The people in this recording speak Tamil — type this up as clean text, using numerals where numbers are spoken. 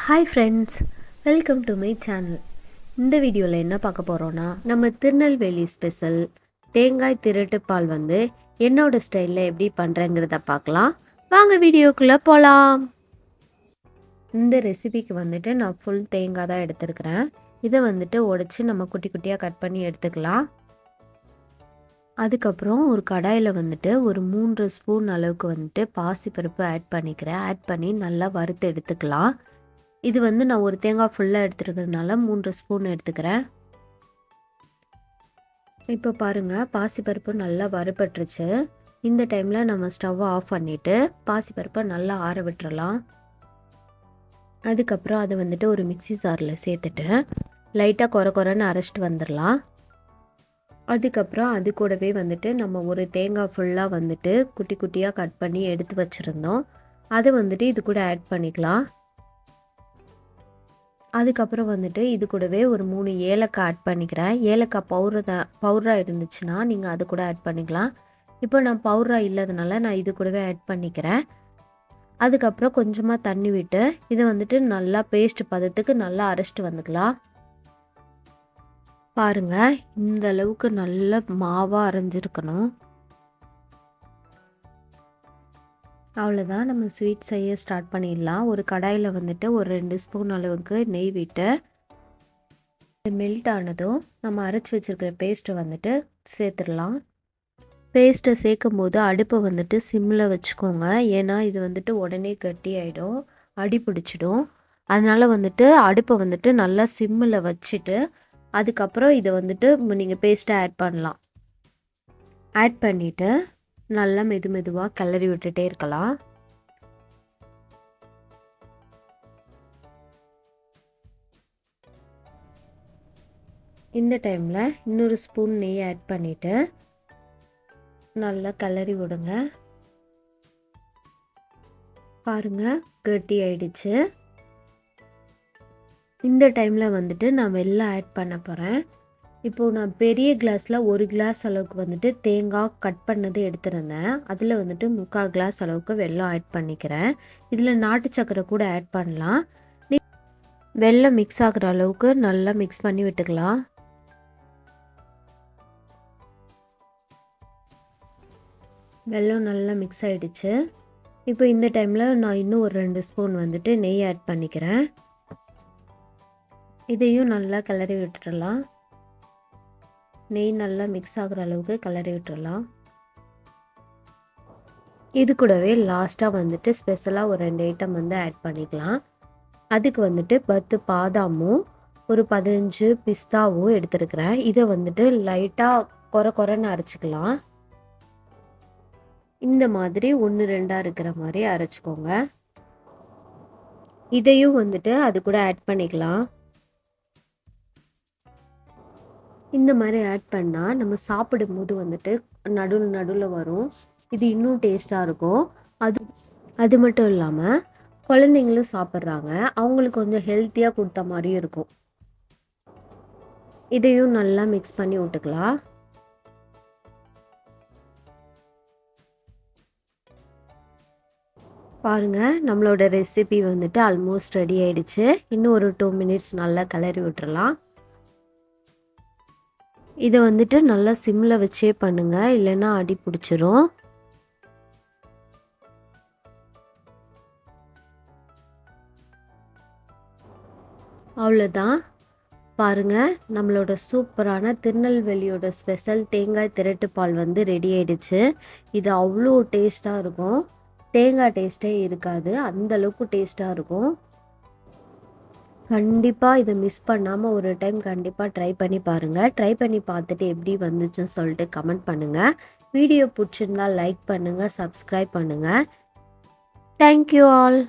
Hi friends, welcome to my channel. இந்த வீடியோவில் என்ன பார்க்க போகிறோன்னா, நம்ம திருநெல்வேலி ஸ்பெஷல் தேங்காய் திரட்டு பால் என்னோட ஸ்டைலில் எப்படி பண்ணுறேங்கிறத பார்க்கலாம். வாங்க வீடியோக்குள்ளே போகலாம். இந்த ரெசிபிக்கு நான் ஃபுல் தேங்காய் தான் எடுத்துருக்கிறேன். இதை உடைச்சி நம்ம குட்டி குட்டியாக கட் பண்ணி எடுத்துக்கலாம். அதுக்கப்புறம் ஒரு கடாயில் ஒரு 3 ஸ்பூன் அளவுக்கு பாசிப்பருப்பு ஆட் பண்ணிக்கிறேன். ஆட் பண்ணி நல்லா வறுத்து எடுத்துக்கலாம். இது நான் ஒரு தேங்காய் ஃபுல்லாக எடுத்துருக்கிறதுனால 3 ஸ்பூன் எடுத்துக்கிறேன். இப்போ பாருங்கள், பாசிப்பருப்பு நல்லா வறுபட்டுருச்சு. இந்த டைமில் நம்ம ஸ்டவ்வை ஆஃப் பண்ணிவிட்டு பாசிப்பருப்பை நல்லா ஆற விட்டுறலாம். அதுக்கப்புறம் அதை ஒரு மிக்சி ஜாரில் சேர்த்துட்டு லைட்டாக குறைன்னு அரைச்சிட்டு வந்துடலாம். அதுக்கப்புறம் அது கூடவே நம்ம ஒரு தேங்காய் ஃபுல்லாக குட்டி குட்டியாக கட் பண்ணி எடுத்து வச்சுருந்தோம். அதை இது கூட ஆட் பண்ணிக்கலாம். அதுக்கப்புறம் இது கூடவே ஒரு 3 ஏலக்காய் ஆட் பண்ணிக்கிறேன். ஏலக்காய் பவுடராக இருந்துச்சுன்னா நீங்கள் அது கூட ஆட் பண்ணிக்கலாம். இப்போ நான் பவுடராக இல்லாதனால நான் இது கூடவே ஆட் பண்ணிக்கிறேன். அதுக்கப்புறம் கொஞ்சமாக தண்ணி விட்டு இதை நல்லா பேஸ்ட் பதத்துக்கு நல்லா அரைச்சிட்டு வந்துக்கலாம். பாருங்கள், இந்த அளவுக்கு நல்ல மாவாக அரைஞ்சிருக்கணும். அவ்வளோதான், நம்ம ஸ்வீட் செய்ய ஸ்டார்ட் பண்ணிடலாம். ஒரு கடாயில் ஒரு 2 ஸ்பூன் அளவுக்கு நெய் விட்டு மெல்ட் ஆனதும் நம்ம அரைச்சி வச்சுருக்கிற பேஸ்ட்டை சேர்த்துடலாம். பேஸ்ட்டை சேர்க்கும் போது அடுப்பை சிம்மில் வச்சுக்கோங்க. ஏன்னா இது உடனே கட்டி ஆகிடும், அடி பிடிச்சிடும். அதனால் அடுப்பை நல்லா சிம்மில் வச்சுட்டு அதுக்கப்புறம் இதை நீங்கள் பேஸ்ட்டை ஆட் பண்ணலாம். ஆட் பண்ணிவிட்டு நல்லா மெதுவாக கிளறி விட்டுட்டே இருக்கலாம். இந்த டைமில் இன்னொரு ஸ்பூன் நெய் ஆட் பண்ணிவிட்டு நல்லா கிளறி விடுங்க. பாருங்கள், கட்டி ஆயிடுச்சு. இந்த டைமில் நான் வெல்லம் ஆட் பண்ண போகிறேன். இப்போது நான் பெரிய கிளாஸில் 1 கிளாஸ் அளவுக்கு தேங்காய் கட் பண்ணது எடுத்துருந்தேன். அதில் 3/4 கிளாஸ் அளவுக்கு வெல்லம் ஆட் பண்ணிக்கிறேன். இதில் நாட்டு சக்கரை கூட ஆட் பண்ணலாம். வெல்லம் மிக்ஸ் ஆகிற அளவுக்கு நல்லா மிக்ஸ் பண்ணி விட்டுக்கலாம். வெல்லம் நல்லா மிக்ஸ் ஆகிடுச்சு. இப்போ இந்த டைமில் நான் இன்னும் ஒரு 2 ஸ்பூன் நெய் ஆட் பண்ணிக்கிறேன். இதையும் நல்லா கிளறி விட்டுடலாம். நெய் நல்லா மிக்ஸ் ஆகிற அளவுக்கு கிளறி விட்டுடலாம். இது கூடவே லாஸ்ட்டாக ஸ்பெஷலாக ஒரு 2 ஐட்டம் ஆட் பண்ணிக்கலாம். அதுக்கு 10 பாதாமும் ஒரு 15 பிஸ்தாவும் எடுத்துருக்கிறேன். இதை லைட்டாக குறைன்னு அரைச்சிக்கலாம். இந்த மாதிரி 1-2 இருக்கிற மாதிரி அரைச்சிக்கோங்க. இதையும் அது கூட ஆட் பண்ணிக்கலாம். இந்த மாதிரி ஆட் பண்ணால் நம்ம சாப்பிடும்போது நடுவில் வரும். இது இன்னும் டேஸ்ட்டாக இருக்கும். அது மட்டும் இல்லாமல் குழந்தைங்களும் சாப்பிட்றாங்க, அவங்களுக்கு கொஞ்சம் ஹெல்த்தியாக கொடுத்த மாதிரியும் இருக்கும். இதையும் நல்லா மிக்ஸ் பண்ணி விட்டுக்கலாம். பாருங்கள், நம்மளோட ரெசிபி ஆல்மோஸ்ட் ரெடி ஆயிடுச்சு. இன்னும் ஒரு 2 மினிட்ஸ் நல்லா கிளறி விட்டுறலாம். இதை நல்லா சிம்மில் வச்சே பண்ணுங்கள், இல்லைன்னா அடி பிடிச்சிரும். அவ்வளோதான், பாருங்கள், நம்மளோட சூப்பரான திருநெல்வேலியோட ஸ்பெஷல் தேங்காய் திரட்டு பால் ரெடி ஆயிடுச்சு. இது அவ்வளோ டேஸ்ட்டாக இருக்கும். தேங்காய் டேஸ்ட்டே இருக்காது, அந்தளவுக்கு டேஸ்ட்டாக இருக்கும். கண்டிப்பாக இதை மிஸ் பண்ணாமல் ஒரு டைம் கண்டிப்பாக ட்ரை பண்ணி பாருங்கள். ட்ரை பண்ணி பார்த்துட்டு எப்படி வந்துச்சுன்னு சொல்லிட்டு கமெண்ட் பண்ணுங்கள். வீடியோ பிடிச்சிருந்தால் லைக் பண்ணுங்கள், சப்ஸ்கிரைப் பண்ணுங்கள். Thank you all.